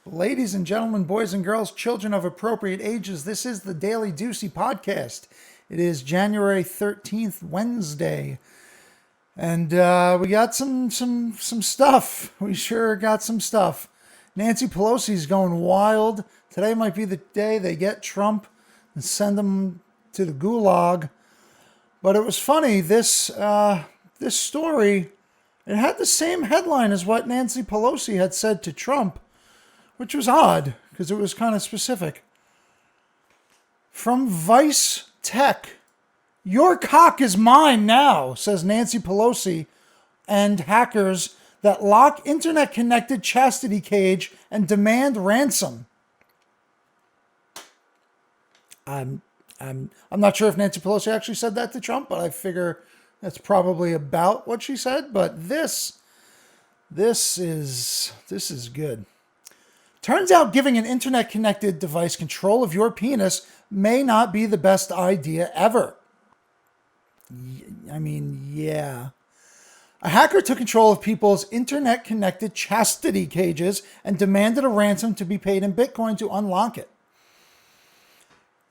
Ladies and gentlemen, boys and girls, children of appropriate ages, this is the Daily Deucey Podcast. It is January 13th, Wednesday. And we got some stuff. We sure got some stuff. Nancy Pelosi's going wild. Today might be the day they get Trump and send him to the gulag. But it was funny, this story, it had the same headline as what Nancy Pelosi had said to Trump, which was odd because it was kind of specific. From Vice Tech, your cock is mine now, says Nancy Pelosi and hackers that lock internet-connected chastity cage and demand ransom. I'm not sure if Nancy Pelosi actually said that to Trump, but I figure that's probably about what she said. But this is good. Turns out giving an internet-connected device control of your penis may not be the best idea ever. Yeah. A hacker took control of people's internet-connected chastity cages and demanded a ransom to be paid in Bitcoin to unlock it.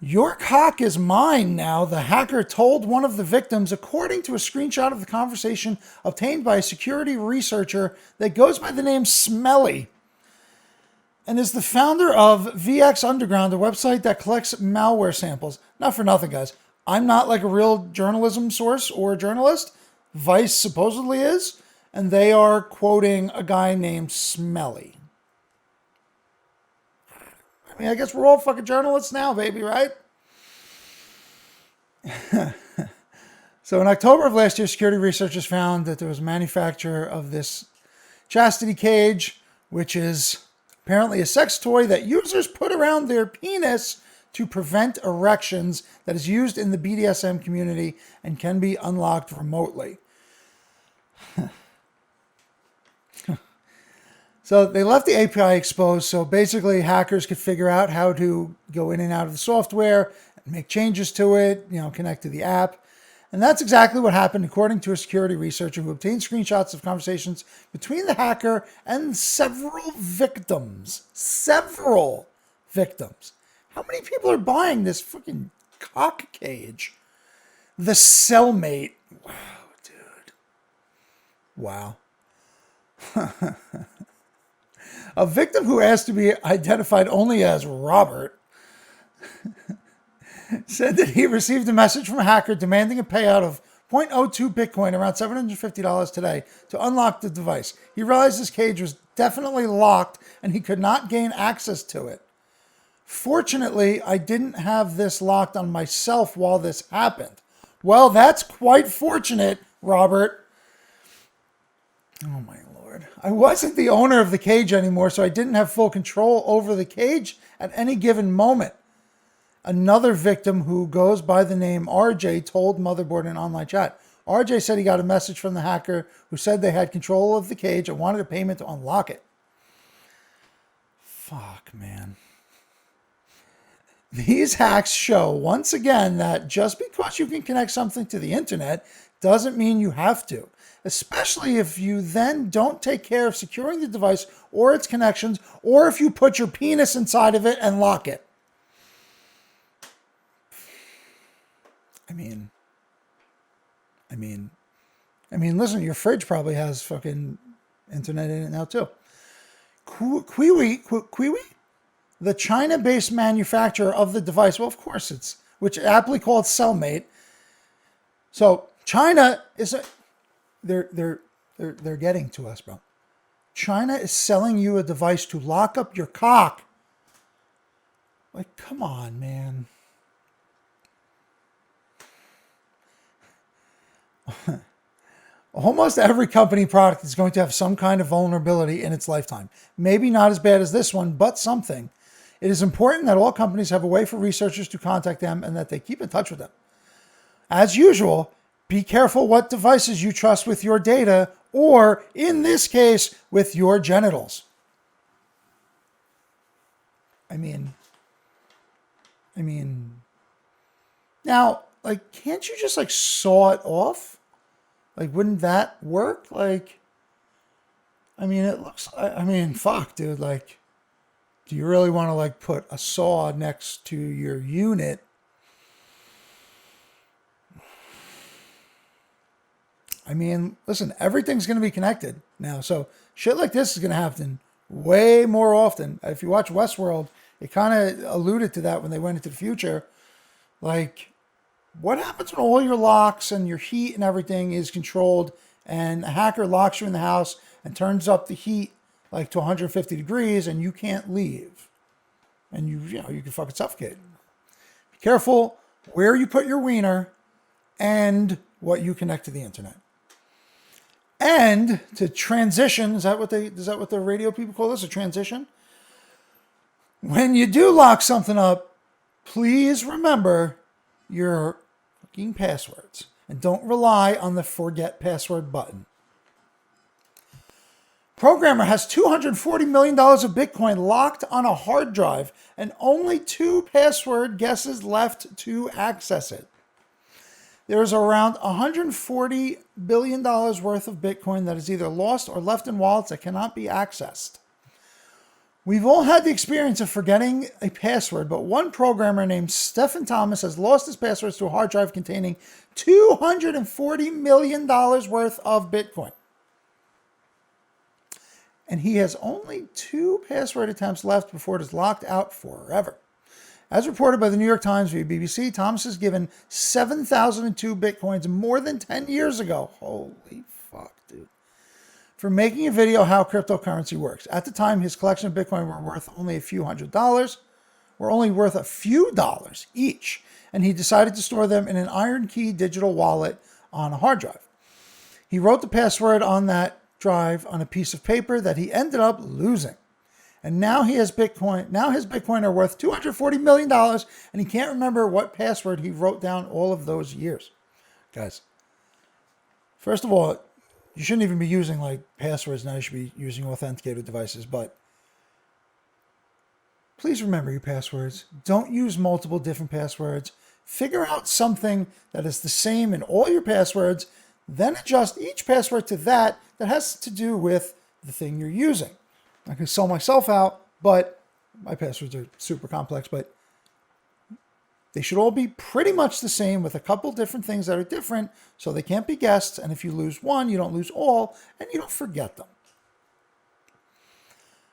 Your cock is mine now, the hacker told one of the victims, according to a screenshot of the conversation obtained by a security researcher that goes by the name Smelly, and is the founder of VX Underground, a website that collects malware samples. Not for nothing, guys. I'm not like a real journalism source or a journalist. Vice supposedly is, and they are quoting a guy named Smelly. I mean, I guess we're all fucking journalists now, baby, right? So in October of last year, security researchers found that there was a manufacturer of this chastity cage, which is apparently a sex toy that users put around their penis to prevent erections, that is used in the BDSM community and can be unlocked remotely. So they left the API exposed, so basically hackers could figure out how to go in and out of the software and make changes to it, connect to the app. And that's exactly what happened, according to a security researcher who obtained screenshots of conversations between the hacker and several victims. Several victims. How many people are buying this fucking cock cage? The cellmate. Wow, dude. Wow. A victim who asked to be identified only as Robert said that he received a message from a hacker demanding a payout of 0.02 Bitcoin, around $750 today, to unlock the device. He realized his cage was definitely locked and he could not gain access to it. Fortunately, I didn't have this locked on myself while this happened. Well, that's quite fortunate, Robert. Oh my Lord. I wasn't the owner of the cage anymore, so I didn't have full control over the cage at any given moment. Another victim who goes by the name RJ told Motherboard in online chat. RJ said he got a message from the hacker who said they had control of the cage and wanted a payment to unlock it. Fuck, man. These hacks show once again that just because you can connect something to the internet doesn't mean you have to, especially if you then don't take care of securing the device or its connections, or if you put your penis inside of it and lock it. I mean, listen, your fridge probably has fucking internet in it now too. Kiwi? The China-based manufacturer of the device, well, of course it's, which aptly called Cellmate. So China is they're getting to us, bro. China is selling you a device to lock up your cock. Like, come on, man. Almost every company product is going to have some kind of vulnerability in its lifetime. Maybe not as bad as this one, but something. It is important that all companies have a way for researchers to contact them and that they keep in touch with them. As usual, be careful what devices you trust with your data, or in this case, with your genitals. I mean, now, like, can't you just like saw it off? Like, wouldn't that work? Like, I mean, it looks, I mean, fuck, dude. Like, do you really want to like put a saw next to your unit? I mean, listen, everything's going to be connected now. So shit like this is going to happen way more often. If you watch Westworld, it kind of alluded to that when they went into the future. Like, what happens when all your locks and your heat and everything is controlled and a hacker locks you in the house and turns up the heat like to 150 degrees and you can't leave? And you can fucking suffocate. Be careful where you put your wiener and what you connect to the internet. And to transition, is that what the radio people call this, a transition? When you do lock something up, please remember your fucking passwords. And don't rely on the forget password button. Programmer has $240 million of Bitcoin locked on a hard drive and only 2 password guesses left to access it. There is around $140 billion worth of Bitcoin that is either lost or left in wallets that cannot be accessed. We've all had the experience of forgetting a password, but one programmer named Stephen Thomas has lost his passwords to a hard drive containing $240 million worth of Bitcoin. And he has only 2 password attempts left before it is locked out forever. As reported by the New York Times via BBC, Thomas has given 7,002 Bitcoins more than 10 years ago. Holy fuck, dude. For making a video how cryptocurrency works. At the time, his collection of Bitcoin were worth only a few $100s, were only worth a few dollars each, and he decided to store them in an Iron Key digital wallet on a hard drive. He wrote the password on that drive on a piece of paper that he ended up losing. And now he has Bitcoin. Now his Bitcoin are worth $240 million, and he can't remember what password he wrote down all of those years. Guys, first of all, you shouldn't even be using like passwords now. You should be using authenticated devices. But please remember your passwords. Don't use multiple different passwords. Figure out something that is the same in all your passwords. Then adjust each password to that has to do with the thing you're using. I can sell myself out, but my passwords are super complex, but they should all be pretty much the same with a couple different things that are different so they can't be guessed. And if you lose one, you don't lose all and you don't forget them.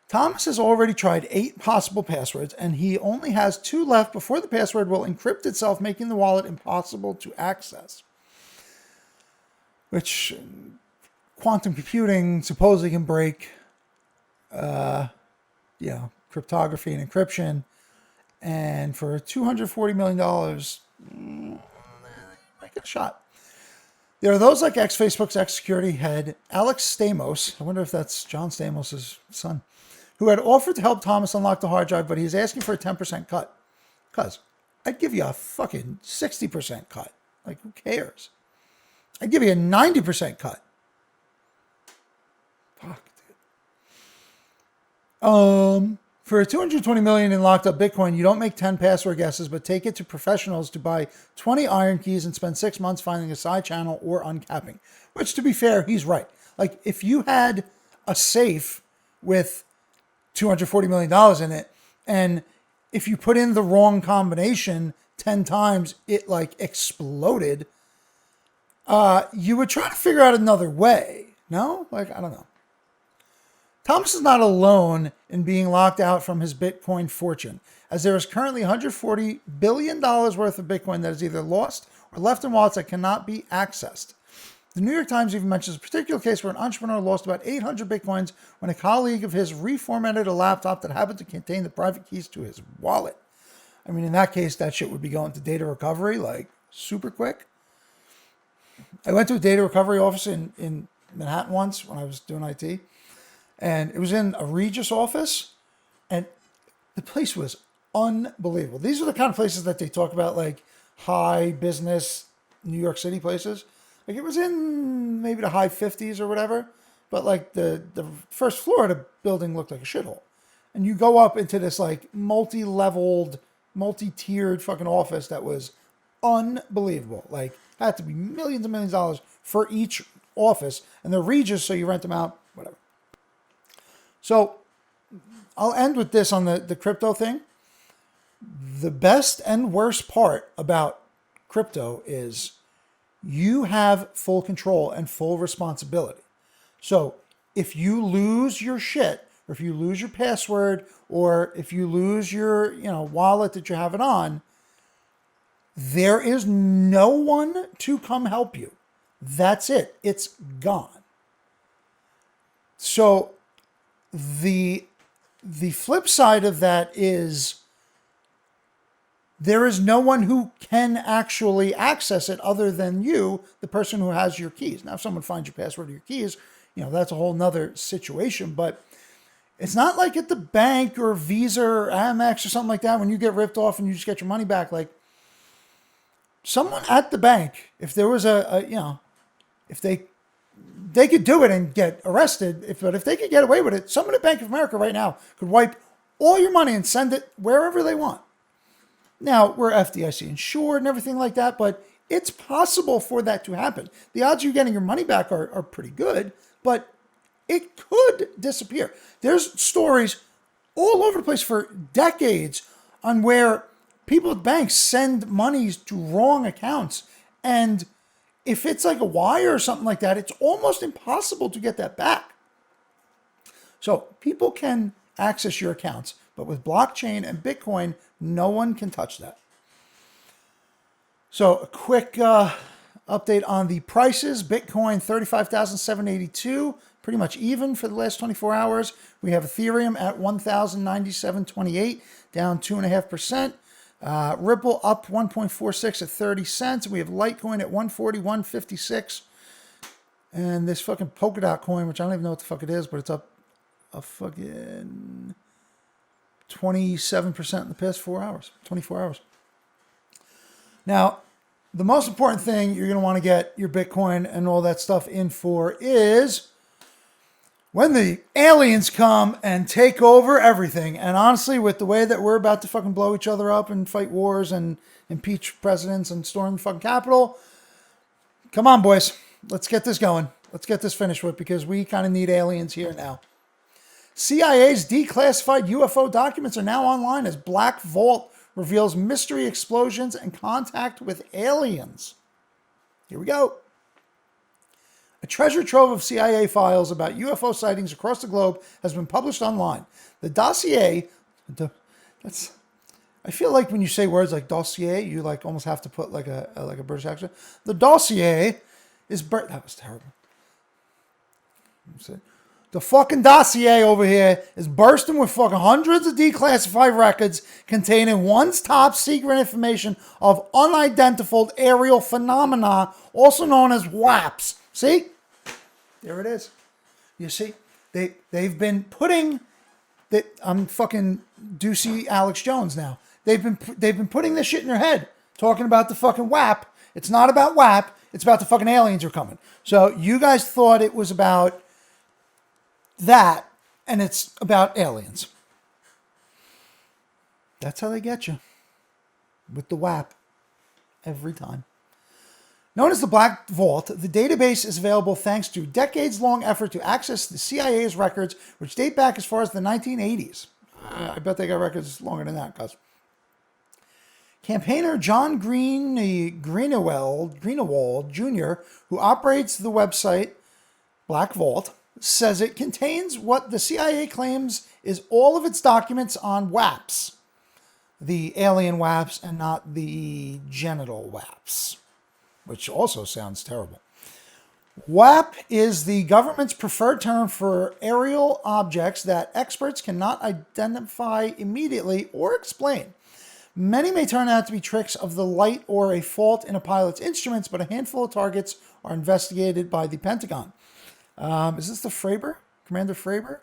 Thomas has already tried 8 possible passwords and he only has 2 left before the password will encrypt itself, making the wallet impossible to access. Which quantum computing supposedly can break cryptography and encryption, and for $240 million, might get a shot. There are those like ex-Facebook's ex-security head, Alex Stamos, I wonder if that's John Stamos' son, who had offered to help Thomas unlock the hard drive, but he's asking for a 10% cut. Because I'd give you a fucking 60% cut. Like, who cares? I'd give you a 90% cut. Fuck, dude. For $220 million in locked up Bitcoin, you don't make 10 password guesses, but take it to professionals to buy 20 iron keys and spend 6 months finding a side channel or uncapping. Which, to be fair, he's right. Like, if you had a safe with $240 million in it, and if you put in the wrong combination 10 times, it, like, exploded, you would try to figure out another way. No? Like, I don't know. Thomas is not alone in being locked out from his Bitcoin fortune, as there is currently $140 billion worth of Bitcoin that is either lost or left in wallets that cannot be accessed. The New York Times even mentions a particular case where an entrepreneur lost about 800 Bitcoins when a colleague of his reformatted a laptop that happened to contain the private keys to his wallet. I mean, in that case, that shit would be going to data recovery, like, super quick. I went to a data recovery office in Manhattan once when I was doing IT. And it was in a Regis office, and the place was unbelievable. These are the kind of places that they talk about, like high business New York City places. Like, it was in maybe the high 50s or whatever, but like the first floor of the building looked like a shithole. And you go up into this like multi-leveled, multi-tiered fucking office that was unbelievable. Like, had to be millions and millions of dollars for each office, and they're Regis, so you rent them out, whatever. So I'll end with this on the crypto thing. The best and worst part about crypto is you have full control and full responsibility. So if you lose your shit, or if you lose your password, or if you lose your, wallet that you have it on, there is no one to come help you. That's it. It's gone. So the flip side of that is there is no one who can actually access it other than you, the person who has your keys. Now, if someone finds your password or your keys, that's a whole nother situation. But it's not like at the bank or Visa or Amex or something like that when you get ripped off and you just get your money back. Like, someone at the bank, if there was if they could do it and get arrested, but if they could get away with it, someone at Bank of America right now could wipe all your money and send it wherever they want. Now, we're FDIC insured and everything like that, but it's possible for that to happen. The odds of you getting your money back are pretty good, but it could disappear. There's stories all over the place for decades on where people at banks send monies to wrong accounts. And if it's like a wire or something like that, it's almost impossible to get that back. So people can access your accounts, but with blockchain and Bitcoin, no one can touch that. So a quick update on the prices. Bitcoin, 35,782, pretty much even for the last 24 hours. We have Ethereum at 1,097.28, down 2.5%. Ripple up 1.46 at 30 cents. We have Litecoin at 141.56. And this fucking Polkadot coin, which I don't even know what the fuck it is, but it's up a fucking 27% in the past 24 hours. Now, the most important thing you're going to want to get your Bitcoin and all that stuff in for is when the aliens come and take over everything. And honestly, with the way that we're about to fucking blow each other up and fight wars and impeach presidents and storm the fucking Capitol, come on, boys. Let's get this going. Let's get this finished with, because we kind of need aliens here now. CIA's declassified UFO documents are now online as Black Vault reveals mystery explosions and contact with aliens. Here we go. A treasure trove of CIA files about UFO sightings across the globe has been published online. The dossier, I feel like when you say words like dossier, you like almost have to put like a British accent. The dossier is, that was terrible. The fucking dossier over here is bursting with fucking hundreds of declassified records containing one's top secret information of unidentified aerial phenomena, also known as WAPs. See? There it is. You see? They've been putting that. I'm fucking Deucey Alex Jones now. They've been putting this shit in your head, talking about the fucking WAP. It's not about WAP. It's about the fucking aliens are coming. So you guys thought it was about that, and it's about aliens. That's how they get you. With the WAP. Every time. Known as the Black Vault, the database is available thanks to decades-long effort to access the CIA's records, which date back as far as the 1980s. I bet they got records longer than that, cuz. Campaigner John Greenewald Jr., who operates the website Black Vault, says it contains what the CIA claims is all of its documents on WAPs, the alien WAPs and not the genital WAPs, which also sounds terrible. WAP is the government's preferred term for aerial objects that experts cannot identify immediately or explain. Many may turn out to be tricks of the light or a fault in a pilot's instruments, but a handful of targets are investigated by the Pentagon. Is this the Fravor? Commander Fravor?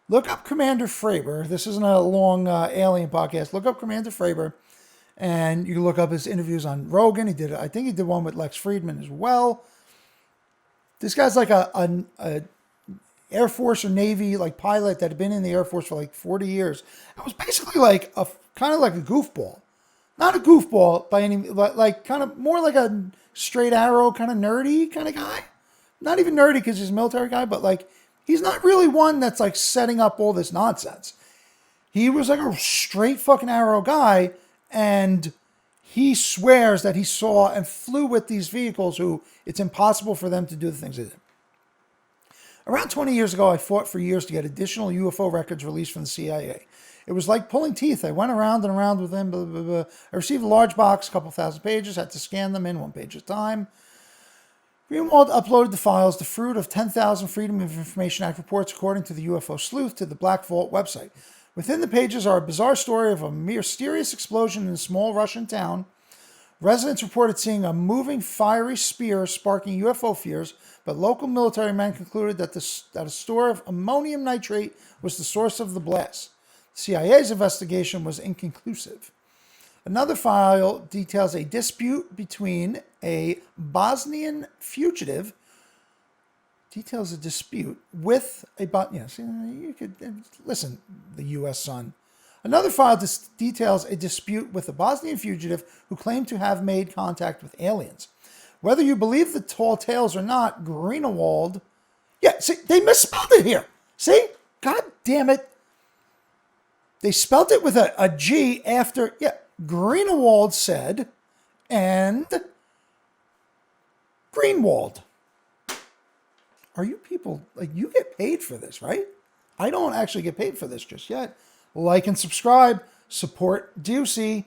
Look up Commander Fravor. This isn't a long alien podcast. Look up Commander Fravor, and you can look up his interviews on Rogan. I think he did one with Lex Friedman as well. This guy's like a Air Force or Navy like pilot that had been in the Air Force for like 40 years. It was basically like kind of like a goofball. Not a goofball by any, like kind of more like a straight arrow kind of nerdy kind of guy. Not even nerdy because he's a military guy, but like he's not really one that's like setting up all this nonsense. He was like a straight fucking arrow guy, and he swears that he saw and flew with these vehicles who it's impossible for them to do the things they did. Around 20 years ago, I fought for years to get additional UFO records released from the CIA. It was like pulling teeth. I went around and around with them. Blah, blah, blah. I received a large box, a couple thousand pages, had to scan them in one page at a time. Greenwald uploaded the files, the fruit of 10,000 Freedom of Information Act reports, according to the UFO sleuth, to the Black Vault website. Within the pages are a bizarre story of a mysterious explosion in a small Russian town. Residents reported seeing a moving, fiery spear sparking UFO fears, but local military men concluded that a store of ammonium nitrate was the source of the blast. The CIA's investigation was inconclusive. Another file details a dispute between a Bosnian fugitive. Details a dispute with a you could listen, the U.S. Sun. Another file details a dispute with a Bosnian fugitive who claimed to have made contact with aliens. Whether you believe the tall tales or not, Greenwald... Yeah, see, they misspelled it here. See? God damn it. They spelled it with a G after... Yeah, Greenwald said, and Greenwald. Are you people... Like, you get paid for this, right? I don't actually get paid for this just yet. Like and subscribe. Support Deucey.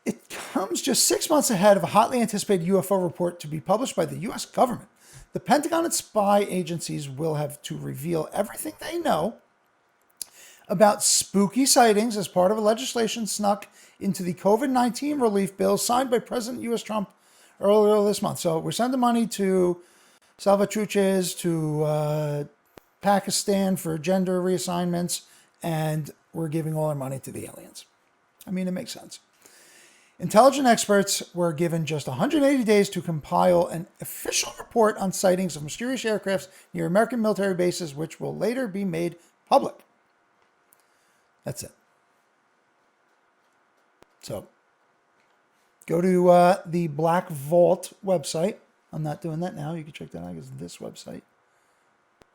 It comes just 6 months ahead of a hotly anticipated UFO report to be published by the U.S. government. The Pentagon and spy agencies will have to reveal everything they know about spooky sightings as part of a legislation snuck into the COVID-19 relief bill signed by President U.S. Trump earlier this month. So we're sending money to Salvatruches, to Pakistan for gender reassignments, and we're giving all our money to the aliens. I mean, it makes sense. Intelligence experts were given just 180 days to compile an official report on sightings of mysterious aircrafts near American military bases, which will later be made public. That's it. So, go to the Black Vault website. I'm not doing that now. You can check that out. It's this website.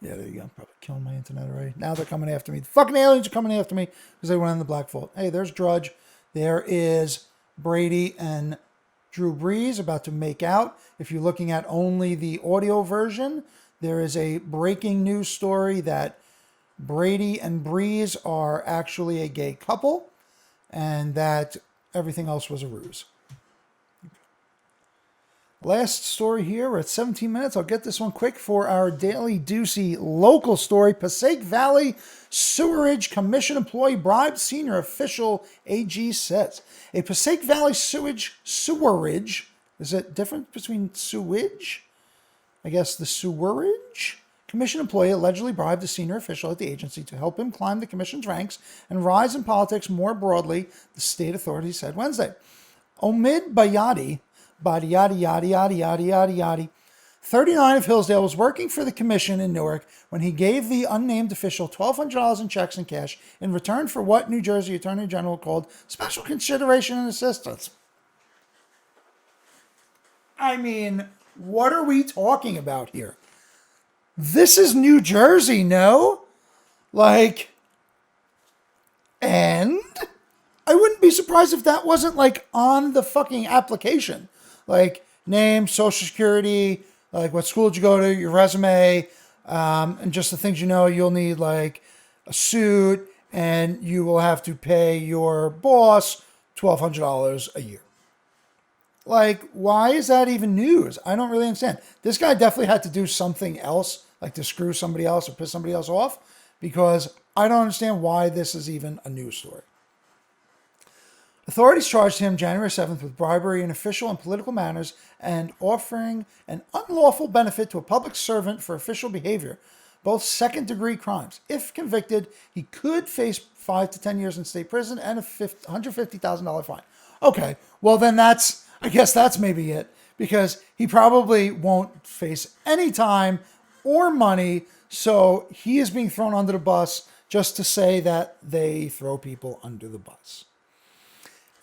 Yeah, there you go. I'm probably killing my internet already. Now they're coming after me. The fucking aliens are coming after me because they went in the Black Vault. Hey, there's Drudge. There is Brady and Drew Brees about to make out. If you're looking at only the audio version, there is a breaking news story that Brady and Brees are actually a gay couple and that everything else was a ruse. Last story here. We're at 17 minutes. I'll get this one quick for our Daily Deucey local story. Passaic Valley Sewerage Commission employee bribed senior official, AG says. A Passaic Valley sewerage, is it different between sewage? I guess the sewerage commission employee allegedly bribed a senior official at the agency to help him climb the commission's ranks and rise in politics more broadly, the state authorities said Wednesday. Omid Bayadi, 39 of Hillsdale, was working for the commission in Newark when he gave the unnamed official $1,200 in checks and cash in return for what New Jersey Attorney General called special consideration and assistance. I mean, what are we talking about here? This is New Jersey, no? Like, and I wouldn't be surprised if that wasn't like on the fucking application. Like name, social security, like what school did you go to, your resume, and just the things you know. You'll need like a suit, and you will have to pay your boss $1,200 a year. Like, why is that even news? I don't really understand. This guy definitely had to do something else, like to screw somebody else or piss somebody else off, because I don't understand why this is even a news story. Authorities charged him January 7th with bribery in official and political manners and offering an unlawful benefit to a public servant for official behavior, both second-degree crimes. If convicted, he could face 5 to 10 years in state prison and a $150,000 fine. Okay, well then I guess that's maybe it, because he probably won't face any time or money, so he is being thrown under the bus just to say that they throw people under the bus.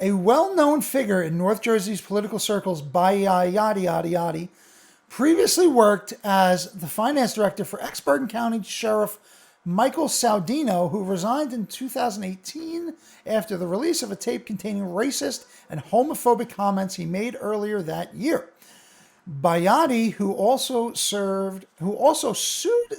A well-known figure in North Jersey's political circles, Bayadi, previously worked as the finance director for ex-Bergen County Sheriff Michael Saudino, who resigned in 2018 after the release of a tape containing racist and homophobic comments he made earlier that year. Bayati, who also sued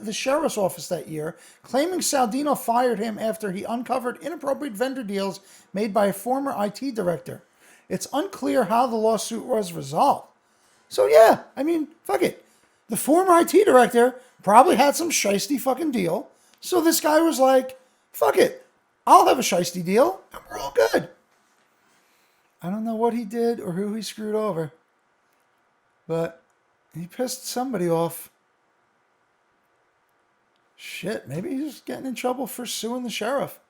the sheriff's office that year, claiming Saudino fired him after he uncovered inappropriate vendor deals made by a former IT director. It's unclear how the lawsuit was resolved. So yeah, I mean, fuck it. The former IT director probably had some shiesty fucking deal. So this guy was like, fuck it. I'll have a shiesty deal and we're all good. I don't know what he did or who he screwed over. But he pissed somebody off. Shit, maybe he's getting in trouble for suing the sheriff.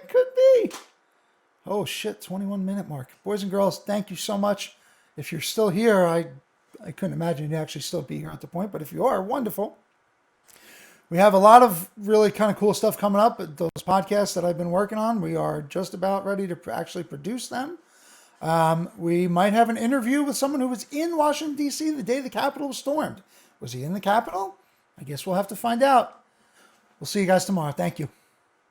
Could be. Oh shit, 21-minute mark. Boys and girls, thank you so much. If you're still here, I couldn't imagine you'd actually still be here at the point, but if you are, wonderful. We have a lot of really kind of cool stuff coming up. Those podcasts that I've been working on, we are just about ready to actually produce them. We might have an interview with someone who was in Washington, D.C. the day the Capitol was stormed. Was he in the Capitol? I guess we'll have to find out. We'll see you guys tomorrow. Thank you.